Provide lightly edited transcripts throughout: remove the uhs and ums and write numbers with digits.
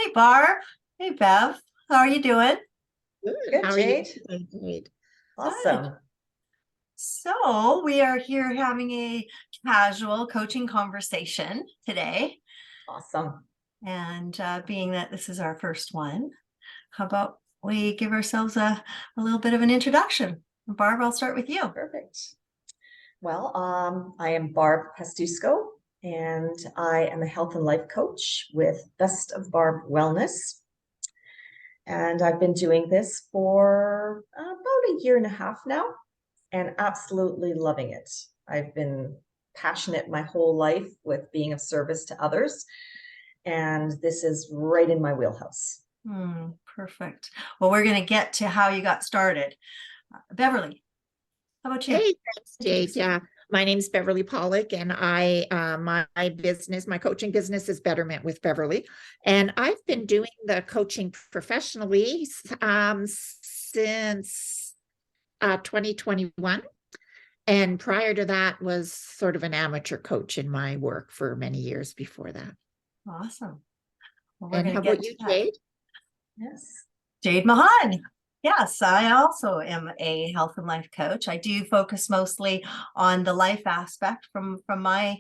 Hey Barb. Hey Bev. How are you doing? Good. Good, How are you Jade. today, Jade? Good. Awesome. So we are here having a casual coaching conversation today. Awesome. And being that this is our first one, how about we give ourselves a little bit of an introduction? Barb, I'll start with you. Perfect. Well, I am Barb Pastusco, and I am a health and life coach with Best of Barb Wellness. And I've been doing this for about a year and a half now and absolutely loving it. I've been passionate my whole life with being of service to others, and this is right in my wheelhouse. Perfect. Well, we're going to get to how you got started. Beverly, how about you? Hey, thanks, Jade. Introduce. Yeah, my name's Beverly Pollock, and my business, my coaching business is Betterment with Beverly, and I've been doing the coaching professionally since 2021, and prior to that was sort of an amateur coach in my work for many years before that. Awesome. Well, we're And going how to get about to you, that. Jade? Yes. Jade Mahan. Yes, I also am a health and life coach. I do focus mostly on the life aspect from my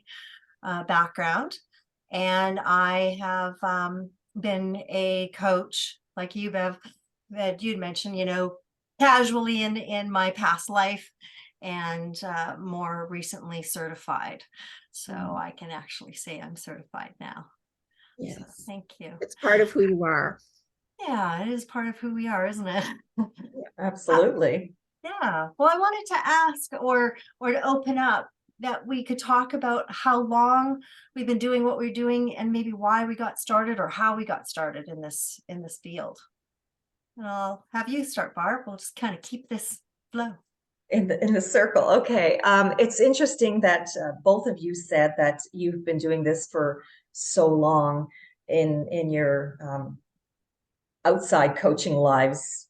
background, and I have been a coach like you, Bev, that you'd mentioned, casually in my past life, and more recently certified. So I can actually say I'm certified now. So Yes, thank you. it's part of who you are. Yeah, it is part of who we are, isn't it? Uh, Absolutely. Yeah. Well, I wanted to ask or to open up that we could talk about how long we've been doing what we're doing and maybe why we got started or how we got started in this field. And I'll have you start, Barb. We'll just kind of keep this flow. In the circle. Okay. It's interesting that both of you said that you've been doing this for so long in your outside coaching lives.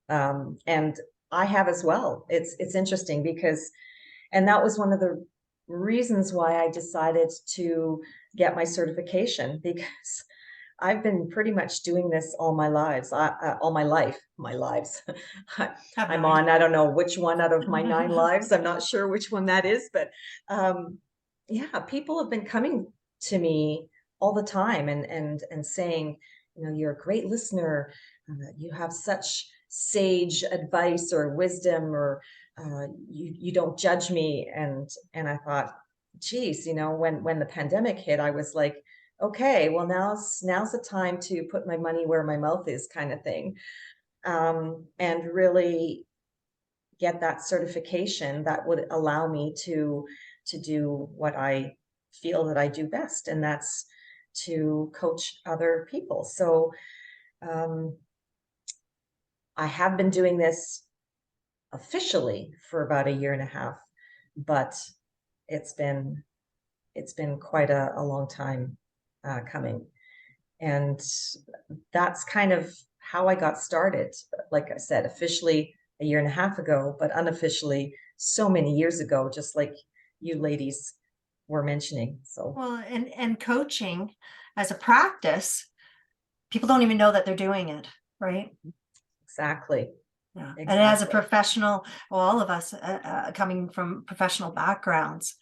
And I have as well. It's interesting because, and that was one of the reasons why I decided to get my certification, because I've been pretty much doing this all my lives, all my lives. Have I'm nine. on, I don't know which one out of my 9 lives. I'm not sure which one that is, but yeah, people have been coming to me all the time and saying, you're a great listener. You have such sage advice or wisdom, or you don't judge me. And I thought, geez, when the pandemic hit, I was like, okay, well, now's the time to put my money where my mouth is, kind of thing, and really get that certification that would allow me to do what I feel that I do best, and that's to coach other people. So um, I have been doing this officially for about a year and a half, but it's been it's been quite a long time coming. And that's kind of how I got started. Like I said, officially a year and a half ago, but unofficially so many years ago, just like you ladies were mentioning. So Well, and coaching as a practice, people don't even know that they're doing it, right? exactly, Yeah. And as a exactly. professional, well, all of us coming from professional backgrounds,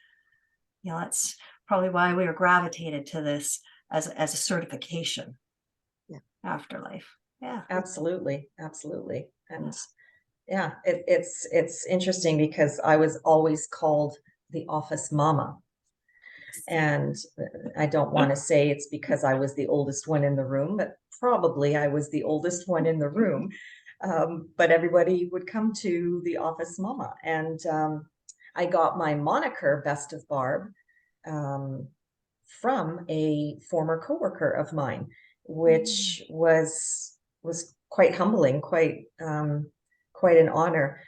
that's probably why we were gravitated to this as a certification Yeah. afterlife. Yeah. Absolutely, absolutely. Yeah. And yeah, it's interesting because I was always called the office mama. And I don't want to say it's because I was the oldest one in the room, but probably I was the oldest one in the room. But everybody would come to the office mama. And I got my moniker, Best of Barb, um, from a former coworker of mine, which was quite humbling, quite an honor.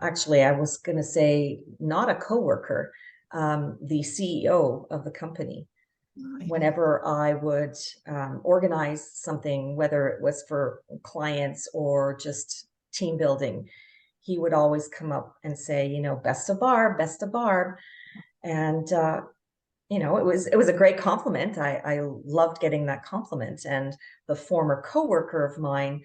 Actually, I was going to say not a coworker, the CEO of the company. Nice. Whenever I would organize something, whether it was for clients or just team building, he would always come up and say, best of Barb, best of Barb. And you know, it was a great compliment. I loved getting that compliment. And the former coworker of mine,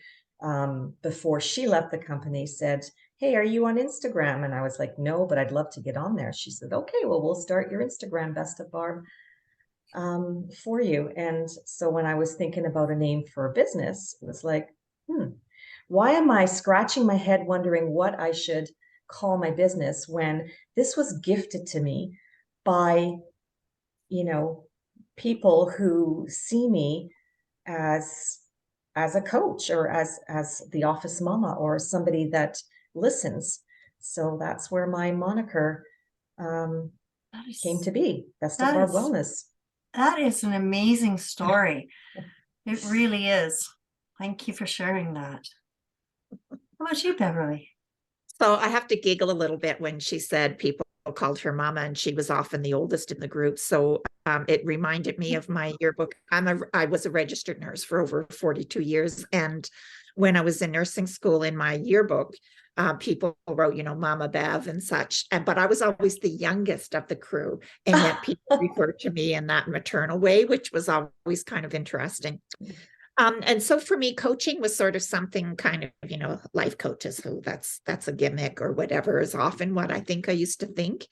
before she left the company, said, "Hey, are you on Instagram?" And I was like, "No, but I'd love to get on there." She said, "Okay, well, we'll start your Instagram, Best of Barb, for you." And so when I was thinking about a name for a business, it was like, why am I scratching my head wondering what I should call my business when this was gifted to me by, you know, people who see me as a coach, or as the office mama, or somebody that listens. So that's where my moniker came to be, Best of Barb Wellness. That is an amazing story. It really is. Thank you for sharing that. How about you, Beverly? So I have to giggle a little bit when she said people called her mama, and she was often the oldest in the group. So it reminded me of my yearbook. I was a registered nurse for over 42 years. And when I was in nursing school, in my yearbook, people wrote, you know, Mama Bev and such. But I was always the youngest of the crew. And yet people referred to me in that maternal way, which was always kind of interesting. And so for me, coaching was sort of something kind of, you know, life coaches who that's a gimmick or whatever, is often what I think I used to think.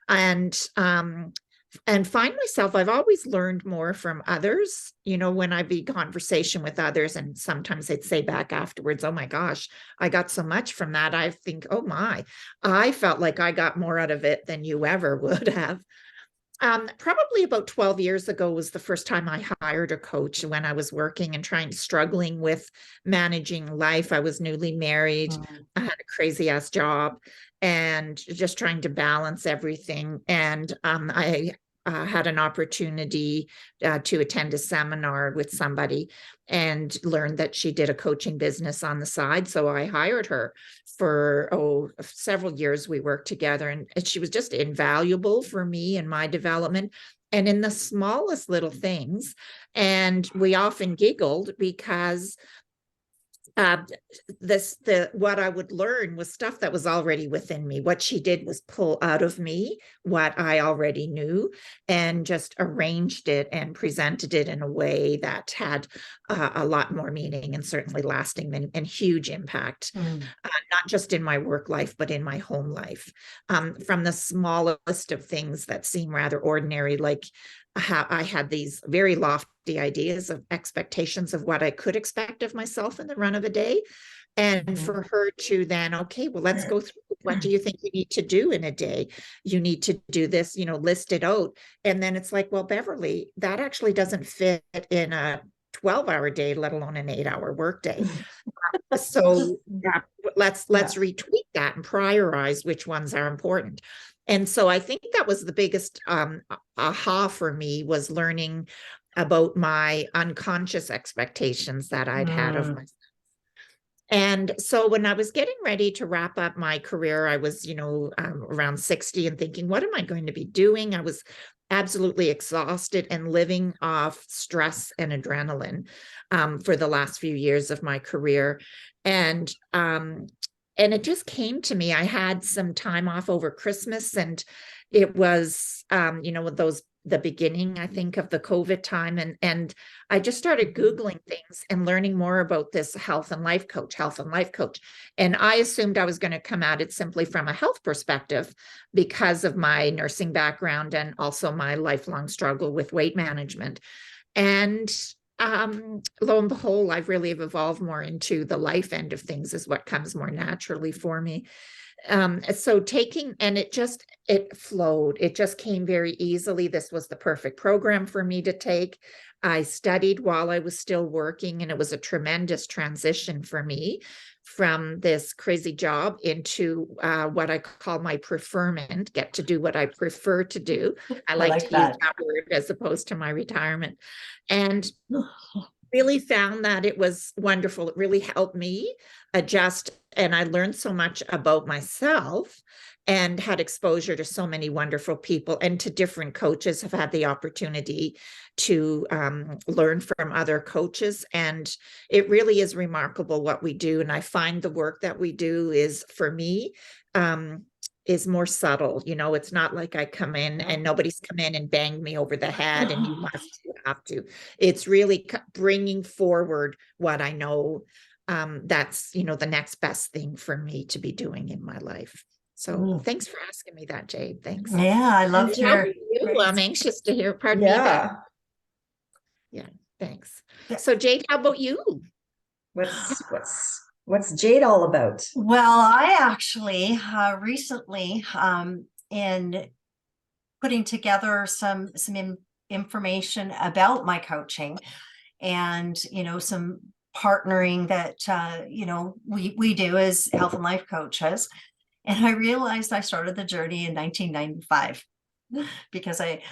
And find myself, I've always learned more from others, you know, when I be conversation with others, and sometimes they'd say back afterwards, "Oh my gosh, I got so much from that." I think, oh my, I felt like I got more out of it than you ever would have. Probably about 12 years ago was the first time I hired a coach, when I was working and struggling with managing life. I was newly married. I had a crazy ass job and just trying to balance everything. And I had an opportunity to attend a seminar with somebody, and learned that she did a coaching business on the side. So I hired her for several years. We worked together, and she was just invaluable for me in my development, and in the smallest little things. And we often giggled because what I would learn was stuff that was already within me. What she did was pull out of me what I already knew, and just arranged it and presented it in a way that had a lot more meaning, and certainly lasting, and huge impact, not just in my work life, but in my home life. From the smallest of things that seem rather ordinary, like how I had these very lofty ideas of expectations of what I could expect of myself in the run of a day. And for her to then, okay, well, let's go through. What do you think you need to do in a day? You need to do this, you know, list it out. And then it's like, well, Beverly, that actually doesn't fit in a 12-hour day, let alone an 8-hour workday. So let's retweak that and prioritize which ones are important. And so I think that was the biggest aha for me, was learning about my unconscious expectations that I'd had of myself. And so when I was getting ready to wrap up my career, I was, you know, around 60, and thinking, what am I going to be doing? I was absolutely exhausted and living off stress and adrenaline for the last few years of my career. And it just came to me. I had some time off over Christmas, and it was, you know, the beginning, I think, of the COVID time. And I just started Googling things and learning more about this health and life coach. And I assumed I was going to come at it simply from a health perspective because of my nursing background, and also my lifelong struggle with weight management. And lo and behold, I really have evolved more into the life end of things, is what comes more naturally for me. So it flowed. It just came very easily. This was the perfect program for me to take. I studied while I was still working, and it was a tremendous transition for me from this crazy job into what I call my preferment, get to do what I prefer to do. I like to use that word as opposed to my retirement. And really found that it was wonderful. It really helped me adjust, and I learned so much about myself, and had exposure to so many wonderful people, and to different coaches. Have had the opportunity to learn from other coaches, and it really is remarkable what we do. And I find the work that we do is, for me, is more subtle. You know, it's not like I come in and nobody's come in and banged me over the head and you have to. It's really bringing forward what I know. That's, you know, the next best thing for me to be doing in my life. So thanks for asking me that, Jade. Thanks. Yeah, I love And how about you? I'm anxious to hear. Pardon me. Yeah. Yeah, thanks. Yeah. So Jade, how about you? What's Jade all about? Well, I actually recently in putting together some information about my coaching, and some partnering that we do as health and life coaches. And I realized I started the journey in 1995 because I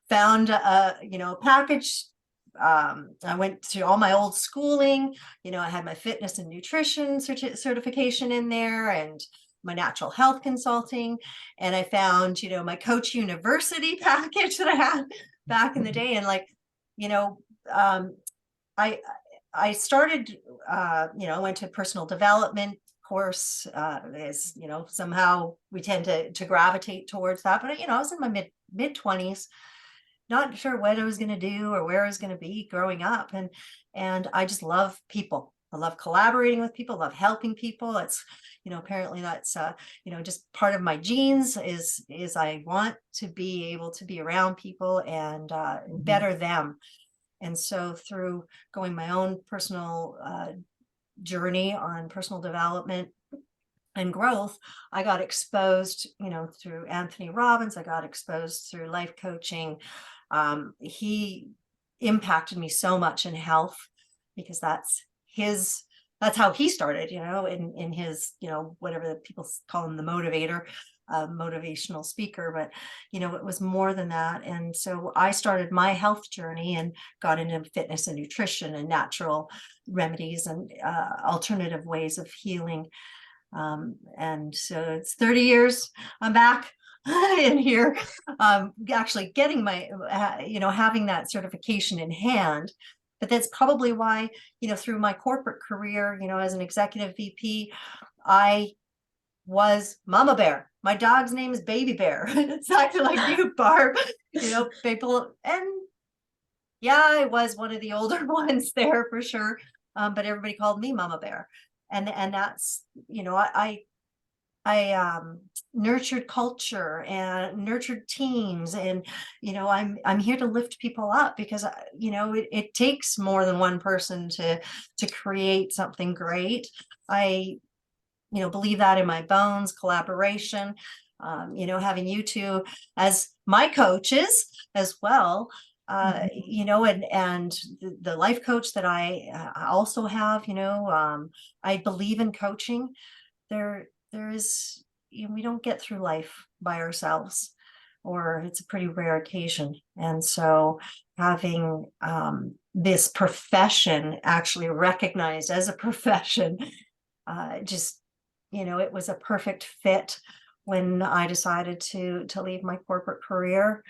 found a package. I went through all my old schooling. I had my fitness and nutrition certification in there, and my natural health consulting. And I found, my Coach University package that I had back in the day. And I started, I went to personal development course, as somehow we tend to gravitate towards that. But I was in my mid 20s, not sure what I was going to do or where I was going to be growing up, and I just love people. I love collaborating with people, love helping people. It's apparently that's just part of my genes is I want to be able to be around people and better them. And so through going my own personal journey on personal development and growth, I got exposed, through Anthony Robbins. I got exposed through life coaching. He impacted me so much in health because that's how he started, in his, whatever the people call him, the motivator, motivational speaker. But, it was more than that. And so I started my health journey and got into fitness and nutrition and natural remedies and alternative ways of healing. And so it's 30 years I'm back in here, actually getting my, having that certification in hand. But that's probably why, through my corporate career, as an executive VP, I was Mama Bear. My dog's name is Baby Bear. Exactly like you, Barb. People, and yeah, I was one of the older ones there for sure. But everybody called me Mama Bear. And that's, I nurtured culture and nurtured teams, and I'm here to lift people up because it takes more than one person to create something great. I believe that in my bones. Collaboration, having you two as my coaches as well, and the life coach that I also have, I believe in coaching. There is, we don't get through life by ourselves, or it's a pretty rare occasion. And so having this profession actually recognized as a profession, just, it was a perfect fit when I decided to leave my corporate career,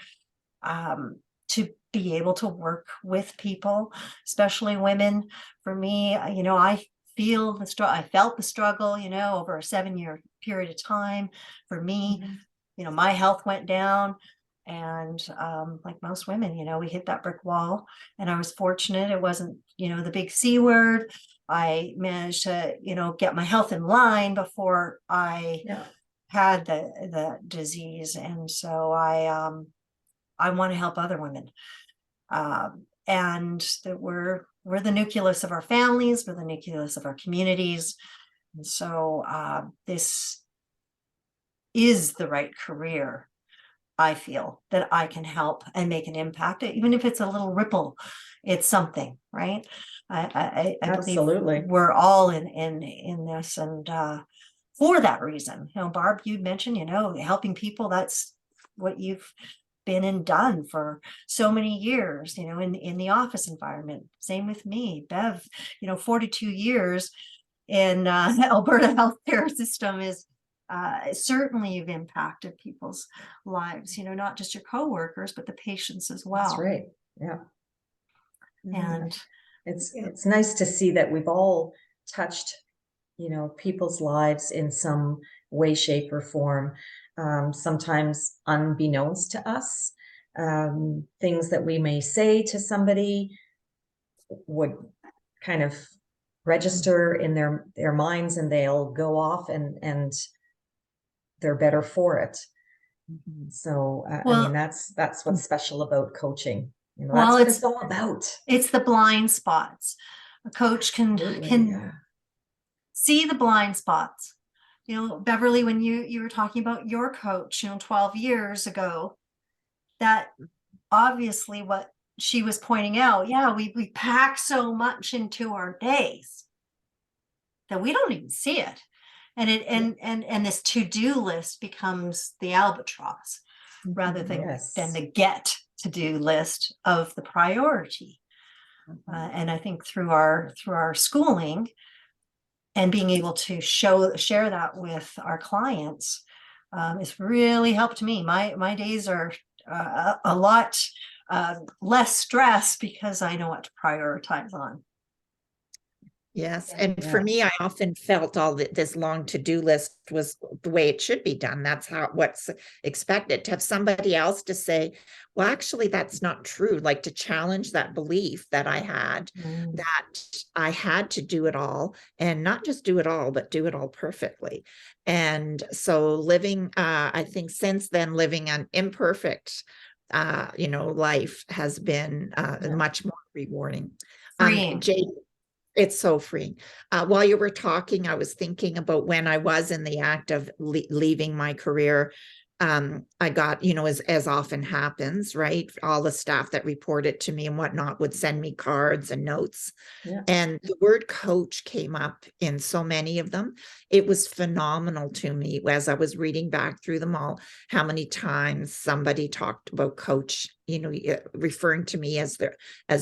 to be able to work with people, especially women. For me, I felt the struggle, over a 7-year period of time. For me, my health went down, and like most women, we hit that brick wall. And I was fortunate. It wasn't, the big C word. I managed to, get my health in line before I had the disease. And so I want to help other women. And that we're the nucleus of our families, we're the nucleus of our communities. And so this is the right career. I feel that I can help and make an impact, even if it's a little ripple, it's something, right? I Absolutely believe we're all in this, and for that reason, Barb, you mentioned, helping people. That's what you've been and done for so many years, in the office environment. Same with me, Bev, 42 years in Alberta healthcare system is certainly you've impacted people's lives, not just your coworkers, but the patients as well. That's right. Yeah. And it's nice to see that we've all touched, people's lives in some way, shape, or form. Sometimes unbeknownst to us, things that we may say to somebody would kind of register in their minds, and they'll go off and they're better for it. So I mean, that's what's special about coaching. You know, that's what it's all about. It's the blind spots. A coach can see the blind spots. You know, Beverly, when you were talking about your coach, 12 years ago, that obviously what she was pointing out, we pack so much into our days that we don't even see it. And and this to-do list becomes the albatross rather than the get to-do list of the priority. And I think through our schooling and being able to share that with our clients, it's really helped me. My days are a lot less stress because I know what to prioritize on. Yes. And for me, I often felt all this long to-do list was the way it should be done. That's what's expected. To have somebody else to say, well, actually, that's not true. Like to challenge that belief that I had, that I had to do it all, and not just do it all, but do it all perfectly. And so living, I think since then, living an imperfect, life has been much more rewarding. Jade, it's so freeing. While you were talking, I was thinking about when I was in the act of leaving my career. I got, as often happens, right? All the staff that reported to me and whatnot would send me cards and notes. And the word coach came up in so many of them. It was phenomenal to me as I was reading back through them all, how many times somebody talked about coach, referring to me as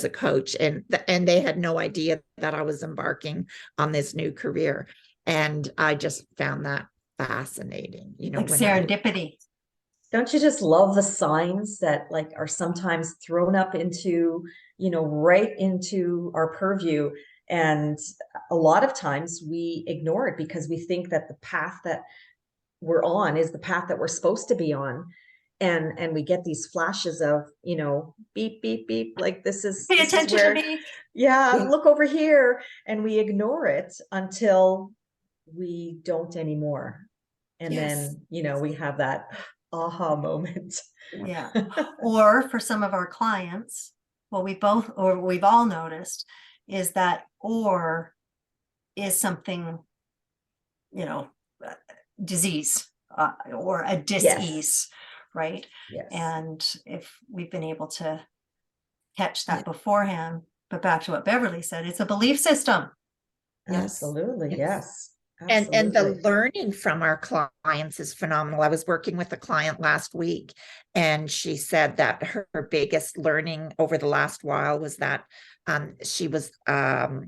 a coach, and they had no idea that I was embarking on this new career. And I just found that fascinating, like serendipity. Don't you just love the signs that are sometimes thrown up into, right into our purview? And a lot of times we ignore it because we think that the path that we're on is the path that we're supposed to be on. And we get these flashes of, beep, beep, beep, like this is pay attention to me. Look over here. And we ignore it until we don't anymore. And then, we have that aha moment. Or for some of our clients, what we've all noticed is that or is something, disease or a dis-ease, right? And if we've been able to catch that beforehand, but back to what Beverly said, it's a belief system. Absolutely. Yes. And the learning from our clients is phenomenal. I was working with a client last week, and she said that her biggest learning over the last while was that she was that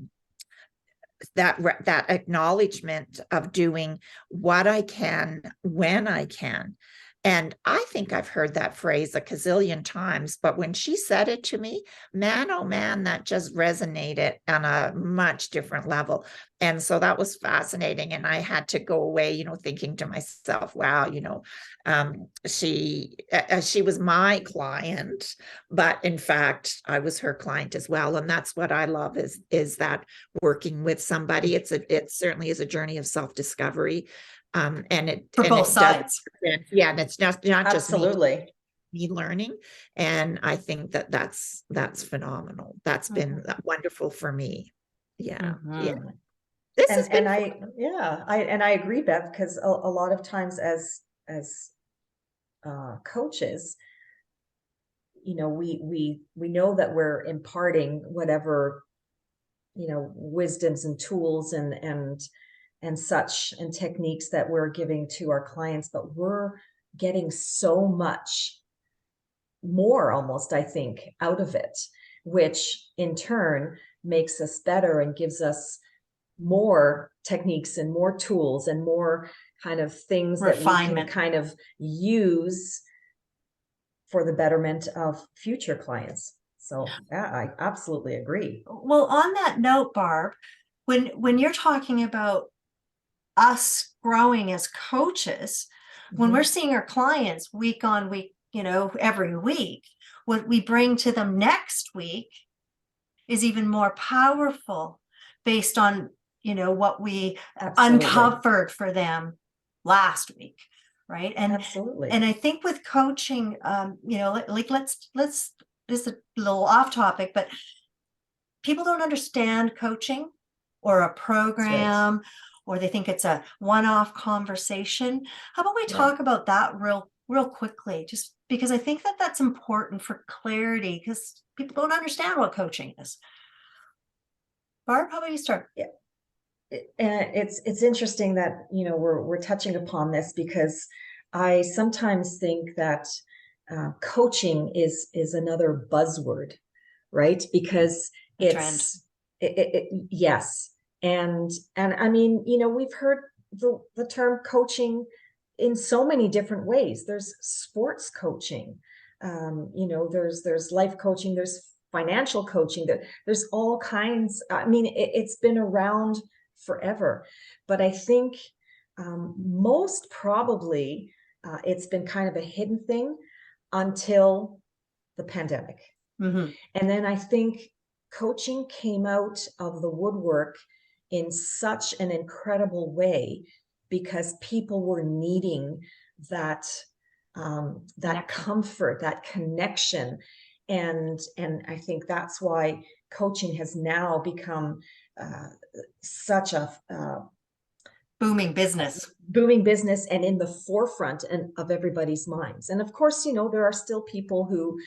acknowledgement of doing what I can when I can. And I think I've heard that phrase a gazillion times, but when she said it to me, man, oh man, that just resonated on a much different level. And so that was fascinating. And I had to go away, thinking to myself, wow, she was my client, but in fact, I was her client as well. And that's what I love is that working with somebody, it certainly is a journey of self-discovery. And it for both sides. And it's not just me learning. And I think that's phenomenal. That's been wonderful for me. This has been I agree, Bev, because a lot of times as coaches, we know that we're imparting whatever wisdoms and tools and such and techniques that we're giving to our clients, but we're getting so much more almost, I think, out of it, which in turn makes us better and gives us more techniques and more tools and more kind of things that we can kind of use for the betterment of future clients. So I absolutely agree. Well, on that note, Barb, when you're talking about us growing as coaches, when we're seeing our clients week on week, every week, what we bring to them next week is even more powerful based on, what we Absolutely. uncovered for them last week. Right. Absolutely. And I think with coaching, like let's, this is a little off topic, but people don't understand coaching or a program, or they think it's a one-off conversation. How about we talk about that real quickly, just because I think that that's important for clarity, because people don't understand what coaching is. Barb, how about you start? Yeah. It's interesting that, we're touching upon this, because I sometimes think that coaching is another buzzword, right? Because it's yes. And I mean, we've heard the term coaching in so many different ways. There's sports coaching, there's life coaching, there's financial coaching, there's all kinds. I mean, it's been around forever, but I think most probably it's been kind of a hidden thing until the pandemic. And then I think coaching came out of the woodwork in such an incredible way, because people were needing that comfort, that connection. And I think that's why coaching has now become such a booming business and in the forefront of everybody's minds. And of course, there are still people who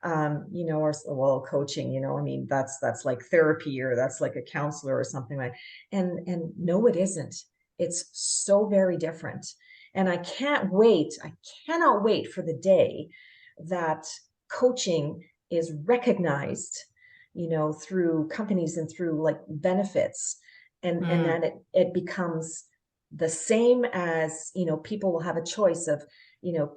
are coaching, I mean, that's like therapy, or that's like a counselor or something like. And no, it isn't. It's so very different. And I cannot wait for the day that coaching is recognized, through companies and through like benefits, and that it becomes the same as, people will have a choice of,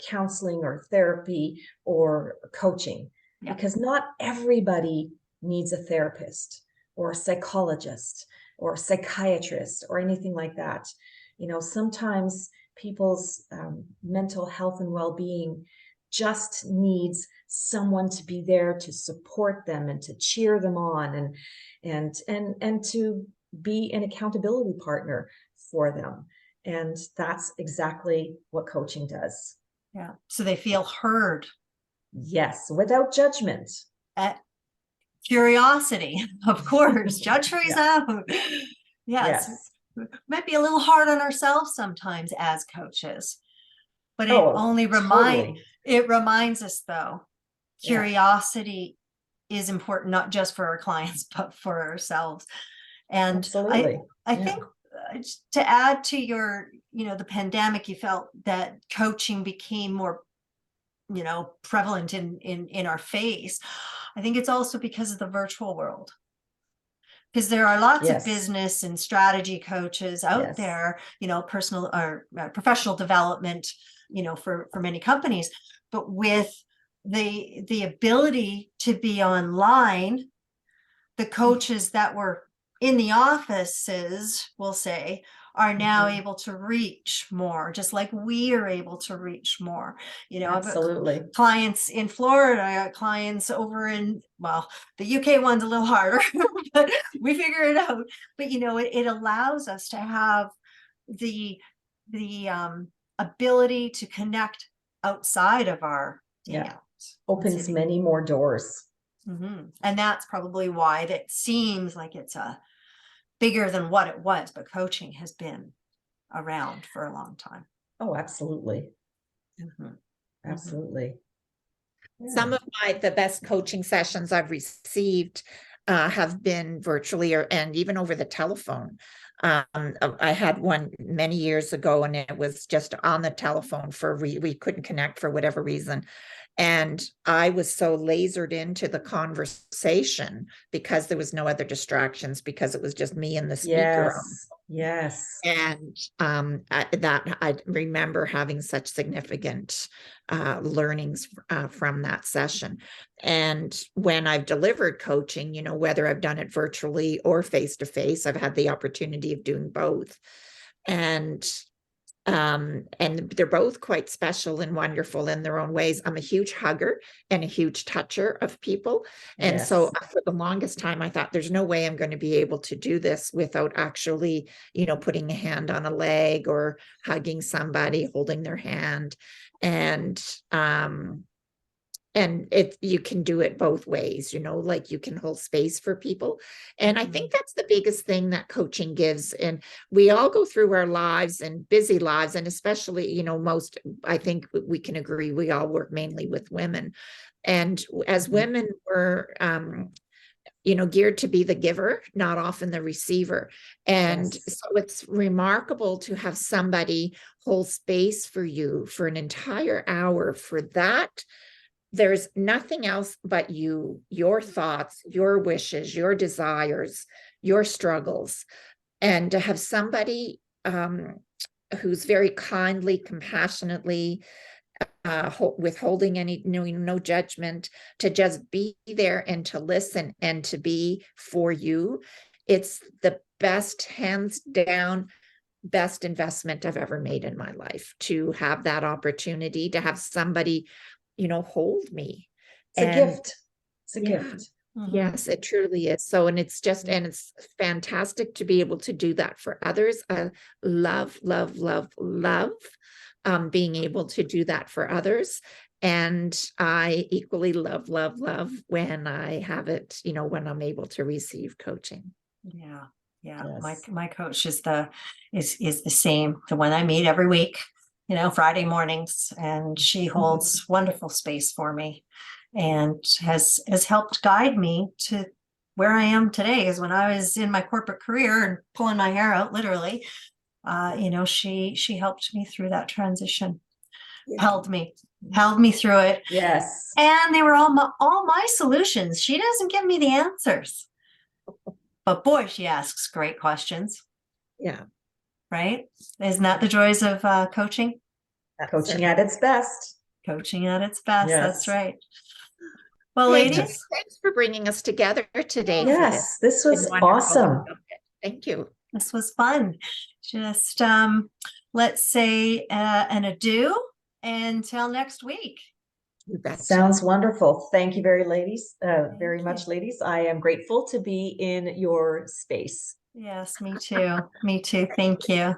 counseling or therapy or coaching, because not everybody needs a therapist or a psychologist or a psychiatrist or anything like that. Sometimes people's mental health and well-being just needs someone to be there to support them and to cheer them on, and to be an accountability partner for them. And that's exactly what coaching does. Yeah. So they feel heard. Yes, without judgment. Curiosity, of course. Judge freeze out. Yes. Might be a little hard on ourselves sometimes as coaches, but it reminds us, though, curiosity is important, not just for our clients, but for ourselves. And absolutely. I think to add to your, the pandemic, you felt that coaching became more, prevalent in our face. I think it's also because of the virtual world, because there are lots of business and strategy coaches out there, personal or professional development, for many companies, but with the ability to be online, the coaches that were in the offices, we'll say, are now able to reach more, just like we are able to reach more. Absolutely. Clients in Florida, I got clients over in, the UK one's a little harder, but we figure it out. But it allows us to have the ability to connect outside of our opens many more doors. And that's probably why it seems like it's bigger than what it was, but coaching has been around for a long time. Oh, absolutely. Absolutely. Some of the best coaching sessions I've received have been virtually and even over the telephone. I had one many years ago, and it was just on the telephone we couldn't connect for whatever reason. And I was so lasered into the conversation because there was no other distractions, because it was just me and the speaker. Yes. And I remember having such significant learnings from that session. And when I've delivered coaching, whether I've done it virtually or face-to-face, I've had the opportunity of doing both. And And they're both quite special and wonderful in their own ways. I'm a huge hugger and a huge toucher of people. And so Yes. for the longest time, I thought there's no way I'm going to be able to do this without actually, putting a hand on a leg or hugging somebody, holding their hand. And you can do it both ways, like you can hold space for people. And I think that's the biggest thing that coaching gives. And we all go through our lives and busy lives, and especially, I think we can agree, we all work mainly with women. And as women, we're, geared to be the giver, not often the receiver. And Yes. so it's remarkable to have somebody hold space for you for an entire hour. For that, there's nothing else but you, your thoughts, your wishes, your desires, your struggles. And to have somebody who's very kindly, compassionately, withholding any no judgment, to just be there and to listen and to be for you, it's the best, hands down, best investment I've ever made in my life, to have that opportunity to have somebody hold me. It's a gift. It's a gift. Yes, it truly is. So, and it's fantastic to be able to do that for others. I love, love, love, love being able to do that for others. And I equally love, love, love when I have it, when I'm able to receive coaching. Yeah. Yes. My coach is the same, the one I meet every week, Friday mornings, and she holds wonderful space for me and has helped guide me to where I am today. Is when I was in my corporate career and pulling my hair out, literally, she helped me through that transition, held me through it. Yes. And they were all my solutions. She doesn't give me the answers, but boy, she asks great questions. Yeah. Right? Isn't that the joys of coaching? Coaching at its best. Coaching at its best. Yes. That's right. Well, Hey, ladies, thanks for bringing us together today. Yes, this was Wonderful. awesome. Thank you. this was fun. Just let's say an adieu until next week. You betcha. Sounds wonderful. Thank you very Thank much, you. ladies. I am grateful to be in your space. Yes, me too. Me too. Thank you.